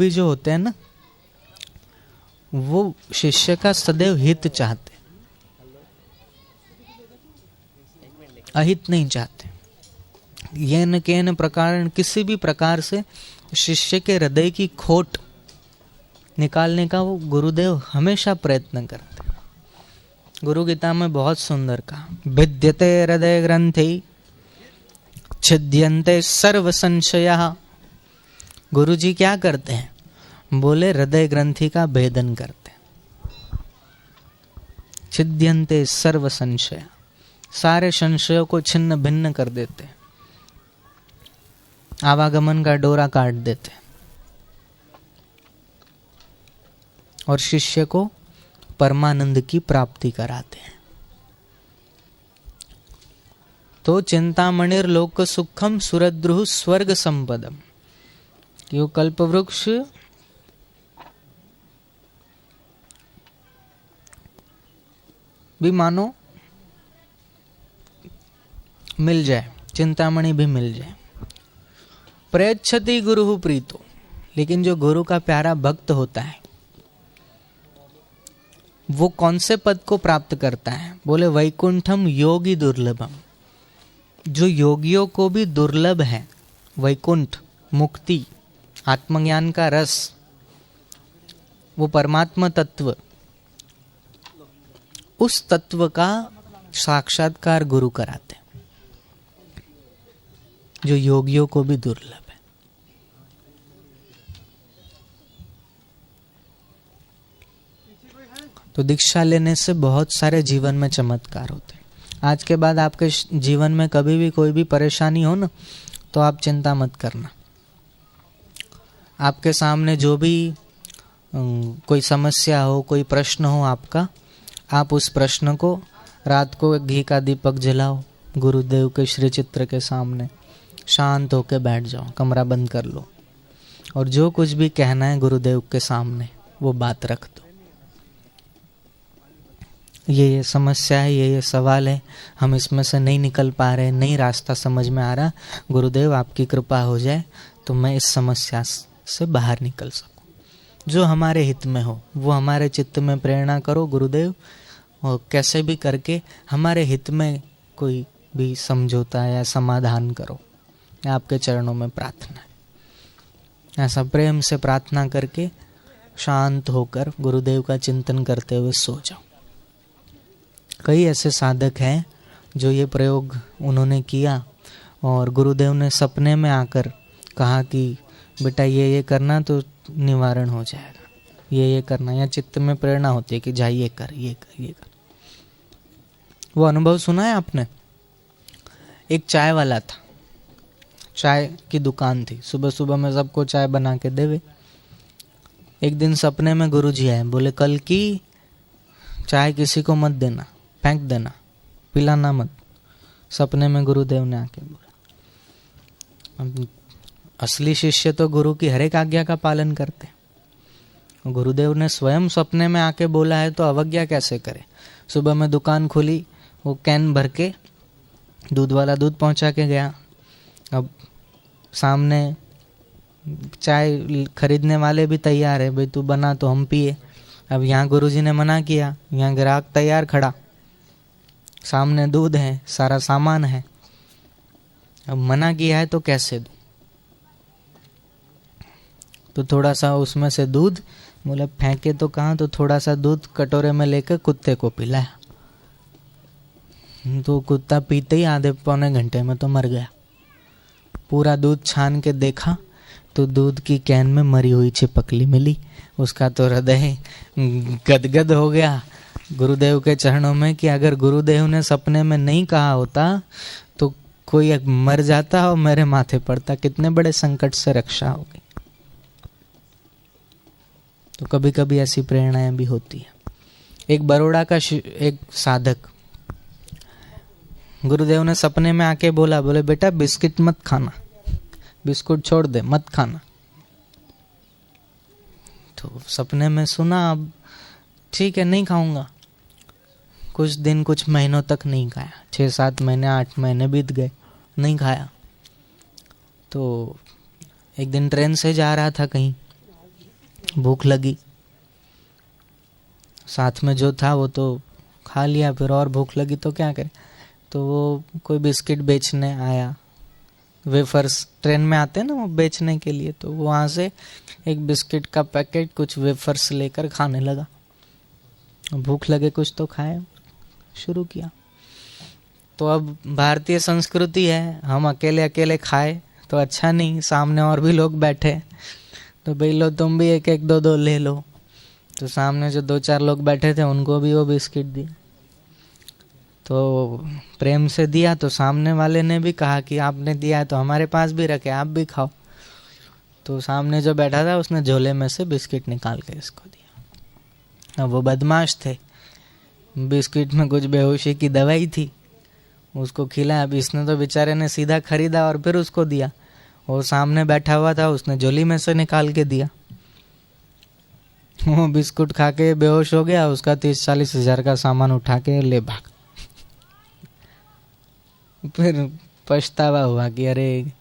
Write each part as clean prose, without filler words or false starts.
भी जो होते हैं ना, वो शिष्य का सदैव हित चाहते, अहित नहीं चाहते। ये न के न प्रकार, किसी भी प्रकार से शिष्य के हृदय की खोट निकालने का वो गुरुदेव हमेशा प्रयत्न करते। गुरु गीता में बहुत सुंदर कहा, भिद्यते हृदय ग्रंथि छिद्यन्ते सर्व संशयः। गुरु जी क्या करते हैं? बोले हृदय ग्रंथि का भेदन करते हैं। छिद्यन्ते सर्व संशय, सारे संशयों को छिन्न भिन्न कर देते हैं, आवागमन का डोरा काट देते हैं और शिष्य को परमानंद की प्राप्ति कराते हैं। तो चिंतामणिर लोक सुखम सुरद्रुह स्वर्ग संपदम। यो कल्पवृक्ष भी मानो मिल जाए, चिंतामणि भी मिल जाए। प्रयच्छति गुरु प्रीतो, लेकिन जो गुरु का प्यारा भक्त होता है वो कौन से पद को प्राप्त करता है? बोले वैकुंठम योगी दुर्लभम। जो योगियों को भी दुर्लभ है, वैकुंठ, मुक्ति, आत्मज्ञान का रस, वो परमात्मा तत्व, उस तत्व का साक्षात्कार गुरु कराते हैं, जो योगियों को भी दुर्लभ है। तो दीक्षा लेने से बहुत सारे जीवन में चमत्कार होते हैं। आज के बाद आपके जीवन में कभी भी कोई भी परेशानी हो ना, तो आप चिंता मत करना। आपके सामने जो भी कोई समस्या हो, कोई प्रश्न हो आपका, आप उस प्रश्न को रात को घी का दीपक जलाओ, गुरुदेव के श्री चित्र के सामने शांत होकर बैठ जाओ, कमरा बंद कर लो और जो कुछ भी कहना है गुरुदेव के सामने वो बात रख दो। ये समस्या है, ये सवाल है, हम इसमें से नहीं निकल पा रहे, नहीं रास्ता समझ में आ रहा, गुरुदेव आपकी कृपा हो जाए तो मैं इस समस्या से बाहर निकल सकूं। जो हमारे हित में हो वो हमारे चित्त में प्रेरणा करो गुरुदेव, और कैसे भी करके हमारे हित में कोई भी समझौता या समाधान करो। आपके चरणों में प्रार्थना है। ऐसा प्रेम से प्रार्थना करके शांत होकर गुरुदेव का चिंतन करते हुए सो जाओ। कई ऐसे साधक हैं जो ये प्रयोग उन्होंने किया और गुरुदेव ने सपने में आकर कहा कि बेटा ये करना तो निवारण हो जाएगा, ये करना, या चित्त में प्रेरणा होती है कि जा ये कर, ये कर, ये कर। वो अनुभव सुना है आपने? एक चाय वाला था, चाय की दुकान थी, सुबह सुबह में सबको चाय बना के देवे। एक दिन सपने में गुरुजी आए, बोले कल की चाय किसी को मत देना, फेंक देना, पिलाना मत। सपने में गुरुदेव ने आके बोला। असली शिष्य तो गुरु की हर एक आज्ञा का पालन करते हैं। गुरुदेव ने स्वयं सपने में आके बोला है तो अवज्ञा कैसे करे। सुबह में दुकान खुली, वो कैन भर के दूध वाला दूध पहुंचा के गया। अब सामने चाय खरीदने वाले भी तैयार है, भाई तू बना तो हम पिए। अब यहाँ गुरुजी ने मना किया, यहाँ ग्राहक तैयार खड़ा, सामने दूध है, सारा सामान है, अब मना किया है तो कैसे दूं? तो थोड़ा सा उसमें से दूध, बोले फेंके तो कहाँ, तो थोड़ा सा दूध कटोरे में लेकर कुत्ते को पिलाया। तो कुत्ता पीते ही आधे पौने घंटे में तो मर गया। पूरा दूध छान के देखा तो दूध की कैन में मरी हुई छिपकली मिली। उसका तो हृदय गदगद हो गया गुरुदेव के चरणों में कि अगर गुरुदेव ने सपने में नहीं कहा होता तो कोई मर जाता और मेरे माथे पड़ता, कितने बड़े संकट से रक्षा हो गई। तो कभी कभी ऐसी प्रेरणाएं भी होती है। एक बड़ौदा का एक साधक, गुरुदेव ने सपने में आके बोला, बोले बेटा बिस्किट मत खाना, बिस्कुट छोड़ दे, मत खाना। तो सपने में सुना, अब ठीक है नहीं खाऊंगा। कुछ दिन, कुछ महीनों तक नहीं खाया, 6-7 महीने 8 महीने बीत गए, नहीं खाया। तो एक दिन ट्रेन से जा रहा था कहीं, भूख लगी, साथ में जो था वो तो खा लिया, फिर और भूख लगी तो क्या करे, तो वो कोई बिस्किट बेचने आया, वेफर्स ट्रेन में आते हैं ना वो बेचने के लिए, तो वहाँ से एक बिस्किट का पैकेट कुछ वेफर्स लेकर खाने लगा। भूख लगे कुछ तो खाए, शुरू किया। तो अब भारतीय संस्कृति है, हम अकेले अकेले खाए तो अच्छा नहीं, सामने और भी लोग बैठे तो भाई लो तुम भी एक एक दो दो ले लो। तो सामने जो 2-4 लोग बैठे थे उनको भी वो बिस्किट दी, तो प्रेम से दिया, तो सामने वाले ने भी कहा कि आपने दिया है तो हमारे पास भी रखे, आप भी खाओ। तो सामने जो बैठा था उसने झोले में से बिस्किट निकाल के इसको दिया। अब वो बदमाश थे, बिस्किट में कुछ बेहोशी की दवाई थी, उसको खिलाया। अब इसने तो बेचारे ने सीधा खरीदा और फिर उसको दिया, और सामने बैठा हुआ था उसने झोली में से निकाल के दिया। वो बिस्कुट खा के बेहोश हो गया, उसका 30-40 हज़ार का सामान उठा के ले भाग। फिर पछतावा हुआ कि अरे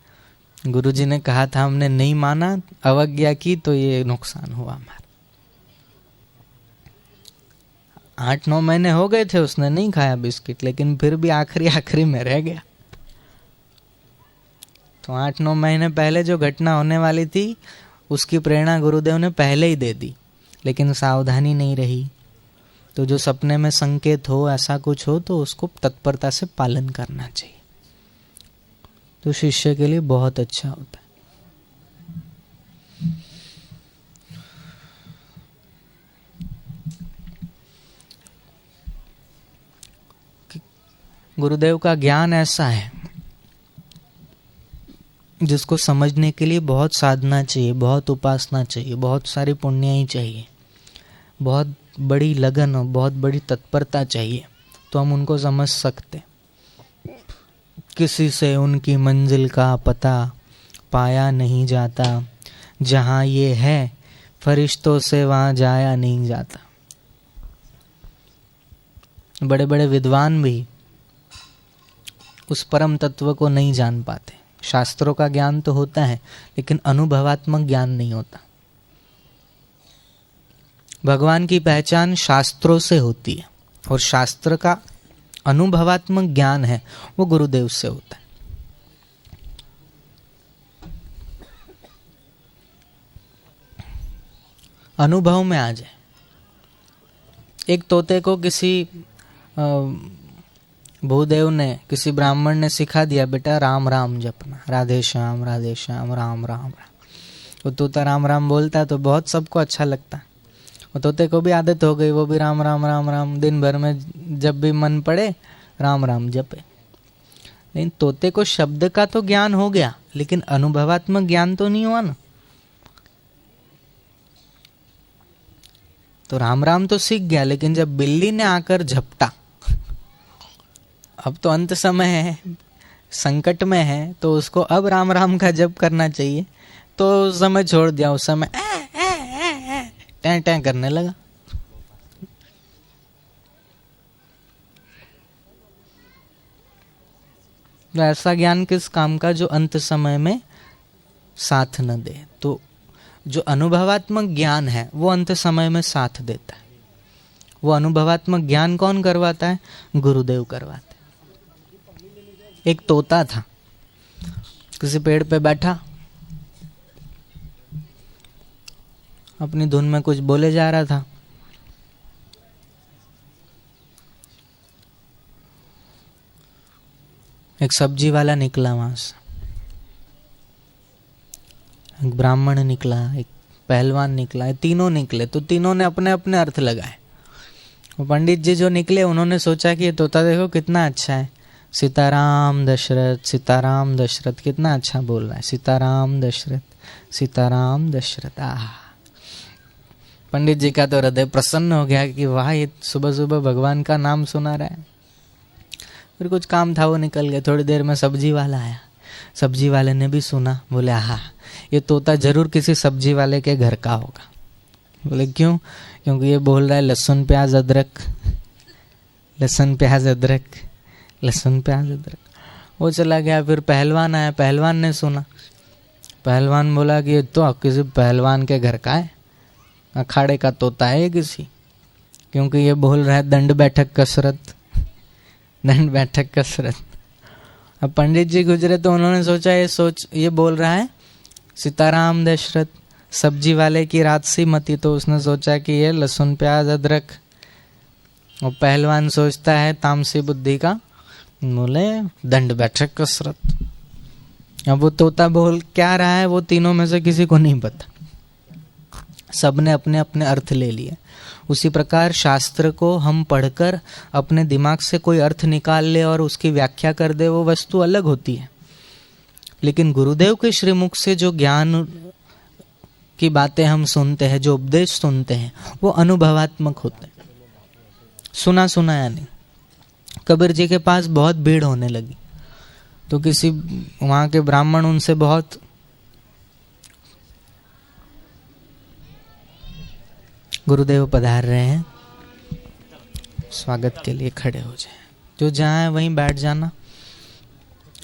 गुरुजी ने कहा था, हमने नहीं माना, अवज्ञा की, तो ये नुकसान हुआ हमारा। 8-9 महीने हो गए थे उसने नहीं खाया बिस्किट, लेकिन फिर भी आखिरी में रह गया। तो 8-9 महीने पहले जो घटना होने वाली थी उसकी प्रेरणा गुरुदेव ने पहले ही दे दी, लेकिन सावधानी नहीं रही। तो जो सपने में संकेत हो, ऐसा कुछ हो, तो उसको तत्परता से पालन करना चाहिए, तो शिष्य के लिए बहुत अच्छा होता है। गुरुदेव का ज्ञान ऐसा है जिसको समझने के लिए बहुत साधना चाहिए, बहुत उपासना चाहिए, बहुत सारी पुण्य ही चाहिए, बहुत बड़ी लगन और बहुत बड़ी तत्परता चाहिए, तो हम उनको समझ सकते। किसी से उनकी मंजिल का पता पाया नहीं जाता, जहाँ ये है फरिश्तों से वहाँ जाया नहीं जाता। बड़े बड़े विद्वान भी उस परम तत्व को नहीं जान पाते। शास्त्रों का ज्ञान तो होता है, लेकिन अनुभवात्मक ज्ञान नहीं होता। भगवान की पहचान शास्त्रों से होती है, और शास्त्र का अनुभवात्मक ज्ञान है वो गुरुदेव से होता है। अनुभव में आ जाए। एक तोते को किसी भूदेव ने, किसी ब्राह्मण ने सिखा दिया, बेटा राम राम जपना, राधे श्याम राम राम राम। वो तोता राम राम बोलता तो बहुत सबको अच्छा लगता। वो तोते को भी आदत हो गई, वो भी राम राम राम राम, दिन भर में जब भी मन पड़े राम राम जपे। लेकिन तोते को शब्द का तो ज्ञान हो गया, लेकिन अनुभवात्मक ज्ञान तो नहीं हुआ ना। तो राम राम तो सीख गया, लेकिन जब बिल्ली ने आकर झपटा, अब तो अंत समय है, संकट में है, तो उसको अब राम राम का जप करना चाहिए, तो उस समय छोड़ दिया। उस समय टैं टैं करने लगा। तो ऐसा ज्ञान किस काम का जो अंत समय में साथ न दे। तो जो अनुभवात्मक ज्ञान है वो अंत समय में साथ देता है। वो अनुभवात्मक ज्ञान कौन करवाता है? गुरुदेव करवाते। एक तोता था, किसी पेड़ पे बैठा, अपनी धुन में कुछ बोले जा रहा था। एक सब्जी वाला निकला वहां से, एक ब्राह्मण निकला, एक पहलवान निकला, तीनों निकले। तो तीनों ने अपने अपने अर्थ लगाए। वो पंडित जी जो निकले उन्होंने सोचा कि ये तोता देखो कितना अच्छा है, सीताराम दशरथ सीताराम दशरथ, कितना अच्छा बोल रहा है, सीताराम दशरथ सीताराम दशरथ। पंडित जी का तो हृदय प्रसन्न हो गया कि वाह, ये सुबह सुबह भगवान का नाम सुना रहा है। फिर कुछ काम था वो निकल गए। थोड़ी देर में सब्जी वाला आया, सब्जी वाले ने भी सुना, बोले आहा, ये तोता जरूर किसी सब्जी वाले के घर का होगा। बोले क्यों? क्योंकि ये बोल रहा है लहसुन प्याज अदरक, लहसुन प्याज अदरक, लहसुन प्याज अदरक। वो चला गया। फिर पहलवान आया, पहलवान ने सुना। पहलवान बोला कि ये तो किसी पहलवान के घर का है, अखाड़े का तोता है किसी, क्योंकि ये बोल रहा है दंड बैठक कसरत, दंड बैठक कसरत। अब पंडित जी गुजरे तो उन्होंने सोचा ये बोल रहा है सीताराम दशरथ, सब्जी वाले की राजसी मती, तो उसने सोचा कि ये लहसुन प्याज अदरक। और पहलवान सोचता है तामसी बुद्धि का, बोले दंड बैठक कसरत। अब वो तोता बोल क्या रहा है वो तीनों में से किसी को नहीं पता, सबने अपने अपने अर्थ ले लिए। उसी प्रकार शास्त्र को हम पढ़कर अपने दिमाग से कोई अर्थ निकाल ले और उसकी व्याख्या कर दे, वो वस्तु अलग होती है। लेकिन गुरुदेव के श्रीमुख से जो ज्ञान की बातें हम सुनते हैं, जो उपदेश सुनते हैं, वो अनुभवात्मक होते हैं, सुना सुनाया नहीं। कबीर जी के पास बहुत भीड़ होने लगी तो किसी वहां के ब्राह्मण उनसे बहुत गुरुदेव पधार रहे हैं, स्वागत के लिए खड़े हो जाए, जो जहाँ है वहीं बैठ जाना,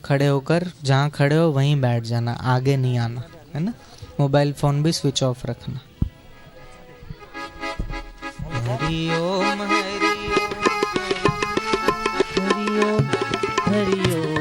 खड़े होकर जहाँ खड़े हो वहीं बैठ जाना, आगे नहीं आना, है ना। मोबाइल फोन भी स्विच ऑफ रखना। हरि ओम हरि ओम हरि ओम हरि ओम।